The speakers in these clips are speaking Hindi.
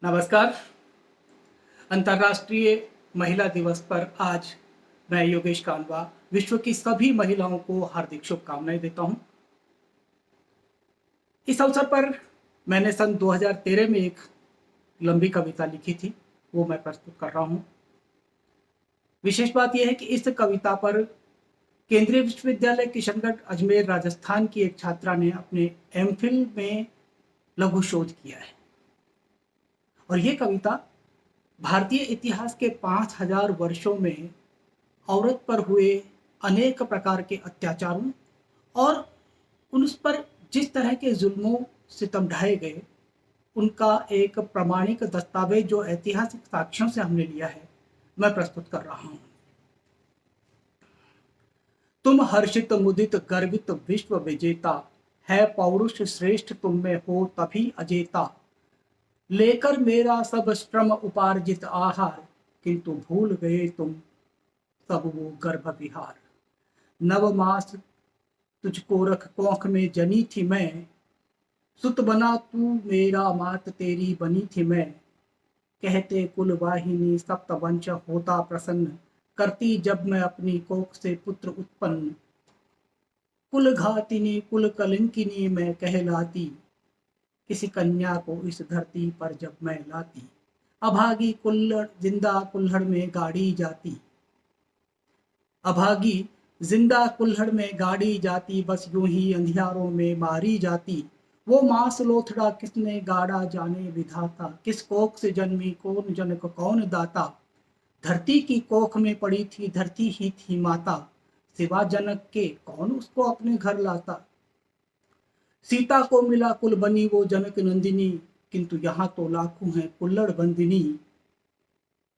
नमस्कार। अंतर्राष्ट्रीय महिला दिवस पर आज मैं योगेश कानवा विश्व की सभी महिलाओं को हार्दिक शुभकामनाएं देता हूं। इस अवसर पर मैंने सन 2013 में एक लंबी कविता लिखी थी, वो मैं प्रस्तुत कर रहा हूं। विशेष बात यह है कि इस कविता पर केंद्रीय विश्वविद्यालय किशनगढ़ अजमेर राजस्थान की एक छात्रा ने अपने एमफिल में लघु शोध किया है और ये कविता भारतीय इतिहास के 5000 वर्षों में औरत पर हुए अनेक प्रकार के अत्याचारों और उस पर जिस तरह के जुल्मों सितम ढाए गए, उनका एक प्रमाणिक दस्तावेज जो ऐतिहासिक साक्ष्यों से हमने लिया है, मैं प्रस्तुत कर रहा हूं। तुम हर्षित मुदित गर्वित विश्व विजेता, है पौरुष श्रेष्ठ तुम में हो तभी अजेता। लेकर मेरा सब श्रम उपार्जित आहार, किंतु भूल गए तुम सब वो गर्भ विहार। नव मास तुझको रख कोख में जनी थी मैं, सुत बना तू मेरा मात तेरी बनी थी मैं। कहते कुल वाहिनी सप्त वंश होता प्रसन्न, करती जब मैं अपनी कोख से पुत्र उत्पन्न। कुल घातिनी कुल कलंकिनी मैं कहलाती, किसी कन्या को इस धरती पर जब मैं लाती। अभागी कुल्हड़ जिंदा कुल्हड़ में गाड़ी जाती, अभागी जिंदा कुल्हड़ में गाड़ी जाती, बस यूं ही अंधियारों में मारी जाती। वो मांस लोथड़ा किसने गाड़ा जाने विधाता, किस कोख से जन्मी कौन जनक कौन दाता। धरती की कोख में पड़ी थी धरती ही थी माता, सिवा जनक के कौन उसको अपने घर लाता। सीता को मिला कुल बनी वो जनक नंदिनी, किंतु यहाँ तो लाखों हैं कुल्लड़ बंदिनी।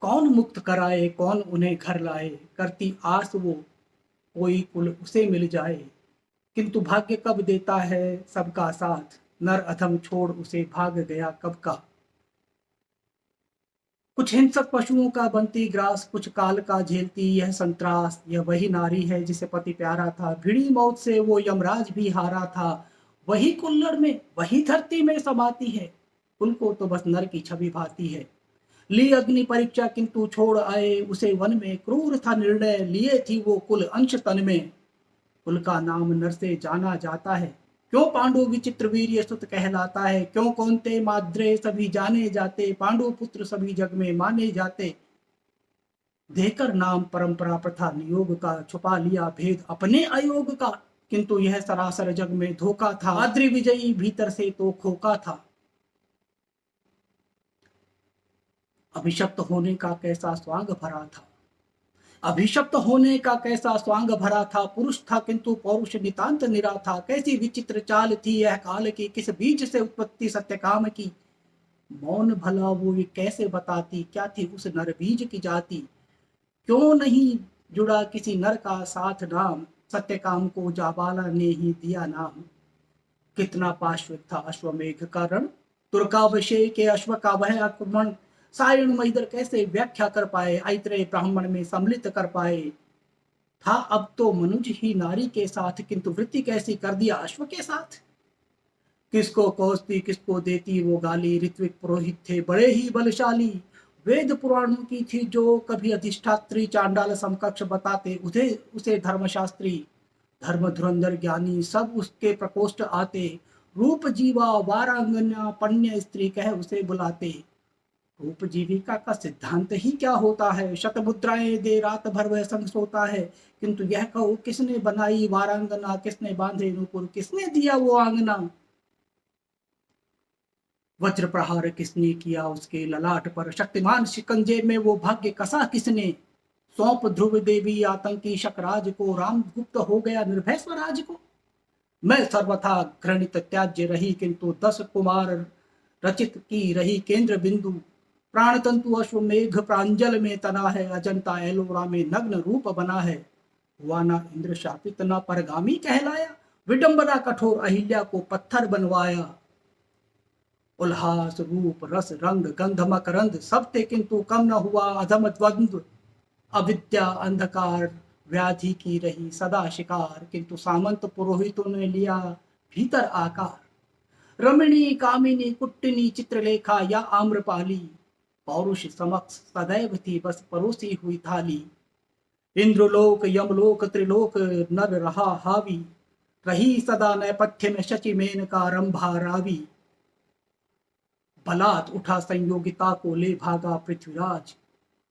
कौन मुक्त कराए कौन उन्हें घर लाए, करती आस वो कोई कुल उसे मिल जाए। किंतु भाग्य कब देता है सबका साथ, नर अधम छोड़ उसे भाग गया कब का। कुछ हिंसक पशुओं का बनती ग्रास, कुछ काल का झेलती यह संत्रास। यह वही नारी है जिसे पति प्यारा था, भिड़ी मौत से वो यमराज भी हारा था। वही कुल्लड़ में वही धरती में समाती है, कुल को तो बस नर की छवि भाती है। ली अग्नि परीक्षा किंतु छोड़ आए उसे वन में, क्रूर था निर्णय लिए थी वो कुल अंश तन में। कुल का नाम नर से जाना जाता है, क्यों पांडु विचित्र वीर्य सुत कहलाता है। क्यों कौनते माद्रे सभी जाने जाते, पांडु पुत्र सभी जग में माने जाते। देकर नाम परंपरा प्रथा नियोग का, छुपा लिया भेद अपने अयोग का। किंतु यह सरासर जग में धोखा था, आद्रि विजयी भीतर से तो खोका था। अभिशप्त होने का कैसा स्वांग भरा था, अभिशप्त होने का कैसा स्वांग भरा था। पुरुष था किंतु पौरुष नितांत निरा था, कैसी विचित्र चाल थी यह काल की, किस बीज से उत्पत्ति सत्य काम की। मौन भला वो ये कैसे बताती, क्या थी उस नर बीज की जाति। क्यों नहीं जुड़ा किसी नर का साथ नाम, सत्य काम को जाबाला ने ही दिया नाम। कितना पाश्विक था अश्वमेघ का रण, तुर्कावशे के अश्व का वह आक्रमण। सायण महिदर कैसे व्याख्या कर पाए, ऐत्रेय ब्राह्मण में सम्मिलित कर पाए। था अब तो मनुज ही नारी के साथ, किंतु वृत्ति कैसी कर दिया अश्व के साथ। किसको कोसती किसको देती वो गाली, ऋत्विक पुरोहित थे बड़े ही बलशाली। वेद पुराणों की थी जो कभी अधिष्ठात्री, चांडाल समकक्ष बताते उसे धर्मशास्त्री। धर्म धुरंधर ज्ञानी सब उसके प्रकोष्ठ आते, रूप जीवा वारांगना पण्य स्त्री कह उसे बुलाते। रूप जीविका का सिद्धांत ही क्या होता है, शतमुद्राएं दे रात भर वह संग सोता है। किंतु यह कहो किसने बनाई वारांगना, किसने बांधे नूपुर, किसने दिया वो आंगना। वज्र प्रहार किसने किया उसके ललाट पर, शक्तिमान शिकंजे में वो भाग्य कसा किसने। सौंप ध्रुव देवी आतंकी शकराज को, राम गुप्त हो गया निर्भय स्वराज को। मैं सर्वथा घृणित त्याज्य रही, किंतु 10 कुमार रचित की रही केंद्र बिंदु। प्राण तंतु अश्वमेघ प्रांजल में तना है, अजंता एलोरा में नग्न रूप बना है। हुआ ना इंद्र शापित ना परगामी कहलाया, विडंबना कठोर अहिल्या को पत्थर बनवाया। उल्लास रूप रस रंग गंध मकरंद सब थे, किंतु कम न हुआ अधम द्वंद्व। अविद्या अंधकार व्याधि की रही सदा शिकार, किंतु सामंत पुरोहितों ने लिया भीतर आकार। रमणी कामिनी कुट्टिनी चित्रलेखा या आम्रपाली, पौरुष समक्ष सदैव थी बस परोसी हुई थाली। इंद्रलोक यमलोक त्रिलोक नर रहा हावी, रही सदा नैपथ्य में शचि मेनका रंभा रावी। बलात् उठा संयोगिता को ले भागा पृथ्वीराज,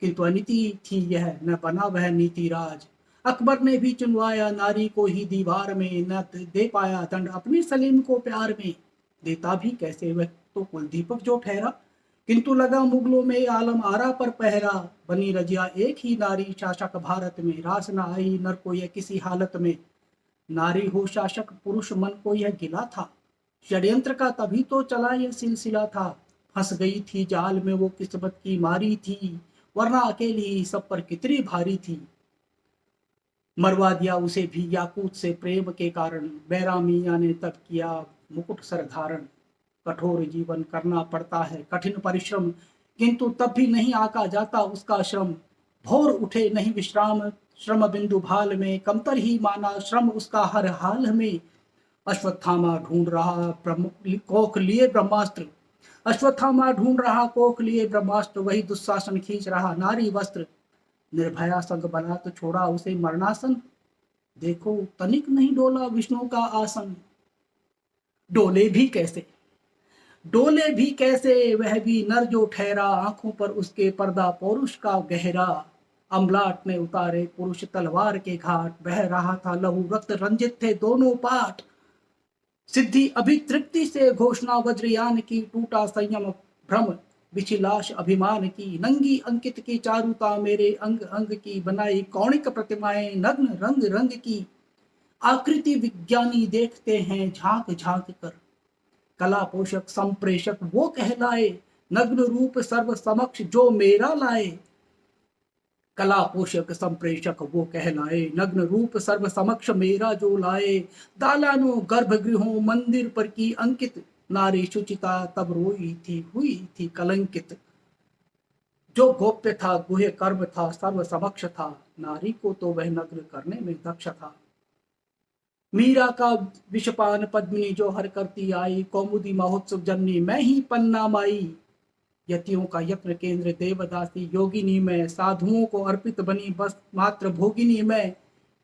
किंतु अनीति थी यह न बना वह नीति राज। अकबर ने भी चुनवाया नारी को ही दीवार में, न दे पाया दंड अपने सलीम को प्यार में। देता भी कैसे वह तो कुलदीपक जो ठहरा, किंतु लगा मुगलों में आलम आरा पर पहरा। बनी रजिया एक ही नारी शासक भारत में, रास न आई नर को यह किसी हालत में। नारी हो शासक पुरुष मन को यह गिला था, षड्यंत्र का तभी तो चला यह सिलसिला था। फंस गई थी जाल में वो किस्मत की मारी थी, वरना अकेली ही सब पर कितनी भारी थी। मरवा दिया उसे भी याकूत से प्रेम के कारण, बैरामिया ने तब किया मुकुट सर धारण। कठोर जीवन करना पड़ता है कठिन परिश्रम, किंतु तब भी नहीं आका जाता उसका श्रम। भोर उठे नहीं विश्राम श्रम बिंदु भाल में, कमतर ही माना श्रम उसका हर हाल में। अश्वत्थामा ढूंढ रहा कोख लिए ब्रह्मास्त्र, अश्वत्थामा ढूंढ रहा कोख लिए ब्रह्मास्त्र। वही दुशासन खींच रहा नारी वस्त्र, निर्भया संग बना तो छोड़ा उसे मरणासन। देखो तनिक नहीं डोला विष्णु का आसन। डोले भी कैसे, डोले भी कैसे वह भी नर जो ठहरा, आंखों पर उसके पर्दा पौरुष का गहरा। अम्लाट ने उतारे पुरुष तलवार के घाट, बह रहा था लहू रक्त रंजित थे दोनों पाठ। सिद्धि अभितृप्ति से घोषणा वज्रयान की, टूटा संयम भ्रम बिछी लाश अभिमान की। नंगी अंकित की चारुता मेरे अंग अंग की, बनाई कौणिक प्रतिमाएं नग्न रंग रंग की। आकृति विज्ञानी देखते हैं झांक झांक कर, कला पोषक संप्रेषक वो कहलाए। नग्न रूप सर्व समक्ष जो मेरा लाए, कला पोषक संप्रेषक वो कहलाए। नग्न रूप सर्व समक्ष मेरा जो लाए। दालानों गर्भगृहों मंदिर पर की अंकित, नारी शुचिता तब रोई थी हुई थी कलंकित। जो गोप्य था गुह्य कर्म था सर्व समक्ष था, नारी को तो वह नग्न करने में दक्ष था। मीरा का विषपान पद्मिनी जो हर करती आई, कौमुदी महोत्सव जननी मैं ही पन्ना माई। यतियों का यत्न केंद्र देवदासी योगिनी मैं, साधुओं को अर्पित बनी बस मात्र भोगिनी मैं।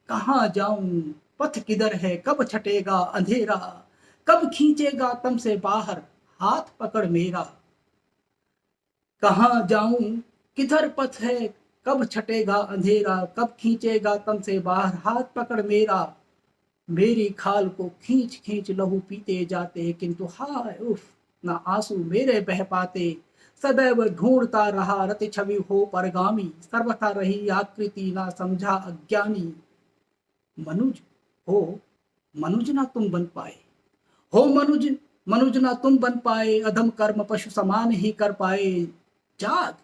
कहाँ जाऊं पथ किधर है कब छटेगा अंधेरा, कब खींचेगा तम से बाहर हाथ पकड़ मेरा। कहाँ जाऊं किधर पथ है कब छटेगा अंधेरा, कब खींचेगा तम से बाहर हाथ पकड़ मेरा। मेरी खाल को खींच खींच लहू पीते जाते, किंतु हाय उफ ना आंसू मेरे बह पाते। सदैव ढूंढता रहा रति छवि हो परगामी, सर्वथा रही आकृति ना समझा अज्ञानी। मनुज हो मनुज ना तुम बन पाए, हो मनुज मनुज ना तुम बन पाए। अधम कर्म पशु समान ही कर पाए। जाग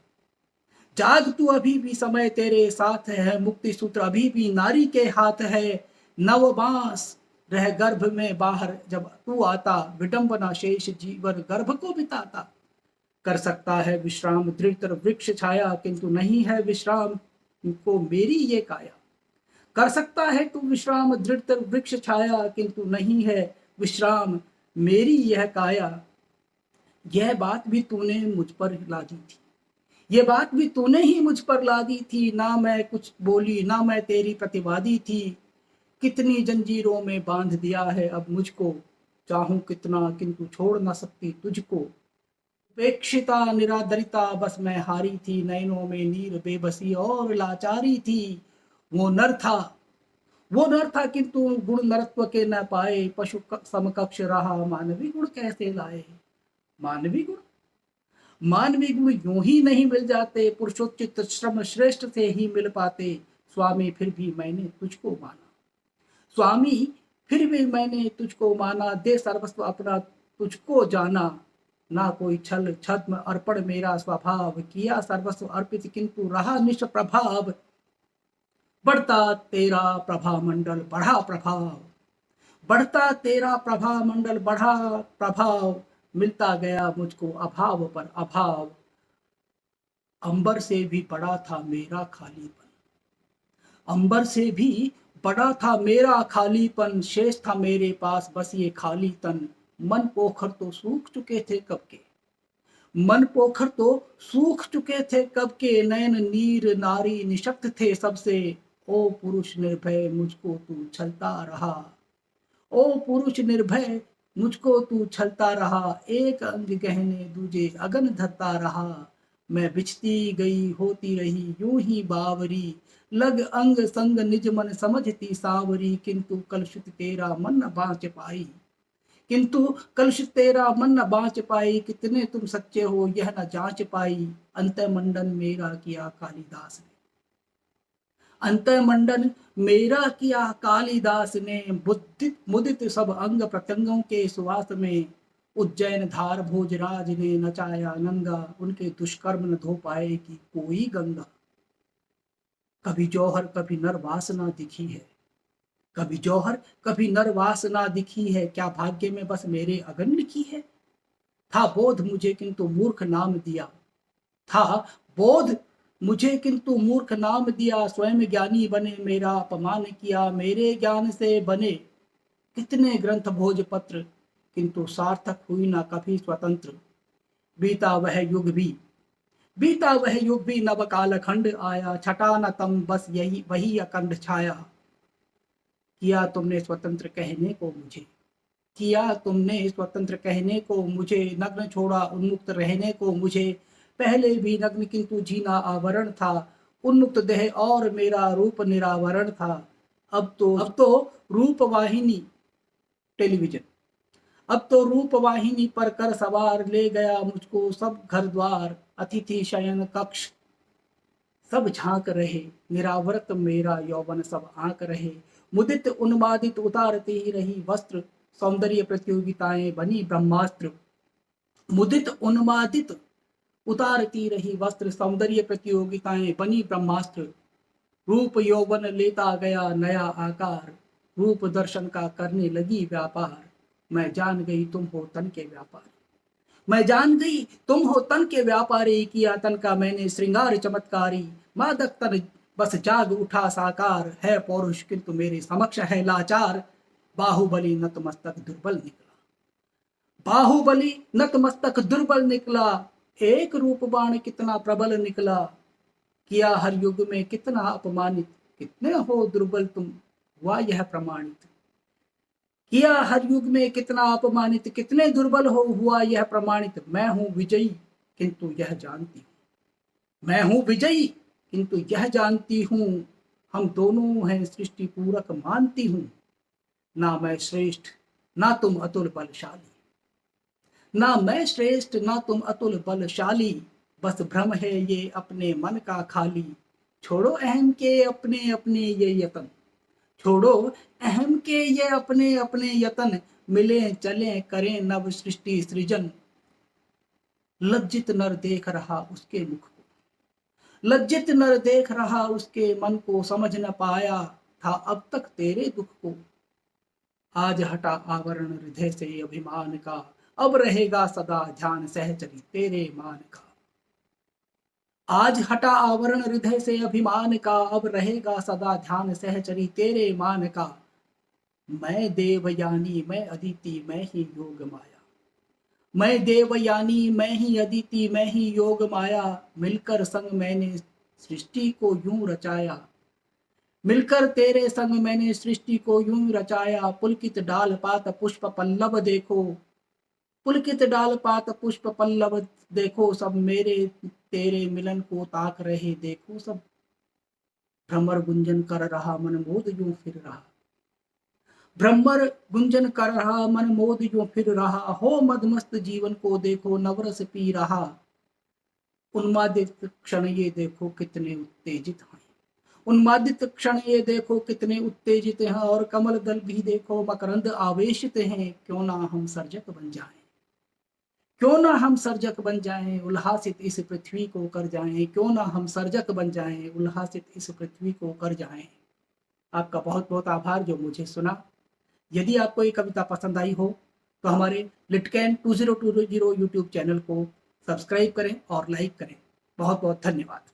जाग तू अभी भी समय तेरे साथ है, मुक्ति सूत्र अभी भी नारी के हाथ है। नवबास रह गर्भ में बाहर जब तू आता, विडंबना शेष जीवन गर्भ को बिताता। कर सकता है विश्राम दृढ़तर वृक्ष छाया, किंतु नहीं है विश्राम को मेरी ये काया। कर सकता है तू विश्राम दृढ़तर वृक्ष छाया, किंतु नहीं है विश्राम मेरी यह काया। यह बात भी तूने मुझ पर ला दी थी, ये बात भी तूने ही मुझ पर ला दी थी। ना मैं कुछ बोली ना मैं तेरी प्रतिवादी थी, कितनी जंजीरों में बांध दिया है अब मुझको। चाहूं कितना किंतु छोड़ ना सकती तुझको। उपेक्षिता निरादरिता बस मैं हारी थी, नैनों में नीर बेबसी और लाचारी थी। वो नर था वो नर था किंतु गुण नरत्व के न पाए। पशु समकक्ष रहा मानवी गुण कैसे लाए। मानवी गुण यूं ही नहीं मिल जाते, पुरुषोचित श्रम श्रेष्ठ से ही मिल पाते। स्वामी फिर भी मैंने तुझको माना, स्वामी फिर भी मैंने तुझको माना। दे सर्वस्व अपना तुझको जाना, ना कोई छल छद्म अर्पण मेरा स्वभाव। किया सर्वस्व अर्पित किंतु रहा निष्प्रभाव। बढ़ता तेरा प्रभा मंडल बढ़ा प्रभाव, बढ़ता तेरा प्रभा मंडल बढ़ा प्रभाव। मिलता गया मुझको अभाव पर अभाव। अंबर से भी बड़ा था मेरा खालीपन, अंबर से भी बड़ा था मेरा खालीपन। शेष था मेरे पास बस ये खाली तन, मन पोखर तो सूख चुके थे कब के, मन पोखर तो सूख चुके थे कब के, नयन नीर नारी निशक्त थे सबसे। ओ पुरुष निर्भय मुझको तू छलता रहा, ओ पुरुष निर्भय मुझको तू छलता रहा, एक अंग गहने दूजे अगन धरता रहा। मैं बिछती गई होती रही यूं ही बावरी, लग अंग संग निज मन समझती सावरी। किंतु कलुषित तेरा मन न बाँच पाई, किंतु कलुषित तेरा मन न बाँच पाई। कितने तुम सच्चे हो यह न जांच पाई, अंतर्मंडन मेरा किया कालिदास ने, अंतर्मंडन मेरा किया कालिदास ने। बुद्धित मुदित सब अंग प्रत्यंगों के सुवास में, उज्जैन धार भोजराज ने नचाया नंगा, उनके दुष्कर्म न धो पाएगी कोई गंगा। कभी जौहर कभी नर वासना दिखी है, कभी जौहर कभी नर वासना दिखी है, क्या भाग्य में बस मेरे अगन लिखी है। था बोध मुझे किंतु मूर्ख नाम दिया, था बोध मुझे किंतु मूर्ख नाम दिया। स्वयं ज्ञानी बने मेरा अपमान किया, मेरे ज्ञान से बने कितने ग्रंथ भोजपत्र, किंतु सार्थक हुई ना कभी स्वतंत्र। बीता वह युग भी, बीता वह युग भी, नव काल खंड आया, छटा न तम बस यही वही अखंड छाया। किया तुमने स्वतंत्र कहने को मुझे, किया तुमने स्वतंत्र कहने को मुझे, नग्न छोड़ा उन्मुक्त रहने को मुझे। पहले भी नग्न किंतु जीना आवरण था, उन्मुक्त देह और मेरा रूप निरावरण था। अब तो रूपवाहिनी टेलीविजन, अब तो रूपवाहिनी पर कर सवार, ले गया मुझको सब घर द्वार। अतिथि शयन कक्ष सब झांक रहे, निरावरत मेरा यौवन सब आंक रहे। मुदित उन्मादित उतारती ही रही वस्त्र, सौंदर्य प्रतियोगिताएं बनी ब्रह्मास्त्र। मुदित उन्मादित उतारती रही वस्त्र, सौंदर्य प्रतियोगिताएं बनी ब्रह्मास्त्र। रूप यौवन लेता गया नया आकार, रूप दर्शन का करने लगी व्यापार। मैं जान गई तुम हो तन के व्यापारी, मैं जान गई तुम हो तन के व्यापारी। किया तन का मैंने श्रृंगार चमत्कारी, मादक तन बस जाग उठा साकार। है पौरुष किंतु मेरे समक्ष है लाचार, बाहुबली नतमस्तक दुर्बल निकला, बाहुबली नतमस्तक दुर्बल निकला। एक रूप बाण कितना प्रबल निकला, किया हर युग में कितना अपमानित। कितने हो दुर्बल तुम हुआ यह प्रमाणित, किया हर युग में कितना अपमानित। कितने दुर्बल हो हुआ यह प्रमाणित। मैं हूं विजयी किंतु यह जानती हूं, मैं हूं विजयी किंतु यह जानती हूं। हम दोनों हैं सृष्टि पूरक मानती हूं, ना मैं श्रेष्ठ ना तुम अतुल बलशाली, ना मैं श्रेष्ठ ना तुम अतुल बलशाली। बस भ्रम है ये अपने मन का खाली, छोड़ो अहम के अपने अपने ये यतन, छोड़ो अहम के ये अपने अपने यतन। मिले चले करें नव सृष्टि सृजन, लज्जित नर देख रहा उसके मुख को, लज्जित नर देख रहा उसके मन को। समझ न पाया था अब तक तेरे दुख को, आज हटा आवरण हृदय से अभिमान का। अब रहेगा सदा ध्यान सहचरी तेरे मान का, आज हटा आवरण हृदय से अभिमान का। अब रहेगा सदा ध्यान सहचरी तेरे मान का। मैं देवयानी मैं अदिति मैं ही योग माया, मैं देवयानी मैं ही अदिति मैं ही योग माया। मिलकर संग मैंने सृष्टि को यूं रचाया, मिलकर तेरे संग मैंने सृष्टि को यूं रचाया। पुलकित डाल पात पुष्प पल्लव देखो, पुलकित डाल पात पुष्प पल्लव देखो। सब मेरे तेरे मिलन को ताक रहे देखो सब। भ्रमर गुंजन कर रहा मन मोद यूं फिर रहा, भ्रमर गुंजन कर रहा मन मोद यूं फिर रहा। हो मदमस्त जीवन को देखो नवरस पी रहा, उन्मादित क्षण ये देखो कितने उत्तेजित हैं, उन्मादित क्षण ये देखो कितने उत्तेजित हैं। और कमल दल भी देखो मकरंद आवेशित हैं। क्यों ना हम सर्जक बन जाएं, क्यों ना हम सर्जक बन जाएं, उल्लासित इस पृथ्वी को कर जाएं। क्यों ना हम सर्जक बन जाएं, उल्लासित इस पृथ्वी को कर जाएं। आपका बहुत बहुत आभार जो मुझे सुना। यदि आपको ये कविता पसंद आई हो तो हमारे लिटकैन 2020 यूट्यूब चैनल को सब्सक्राइब करें और लाइक करें। बहुत बहुत धन्यवाद।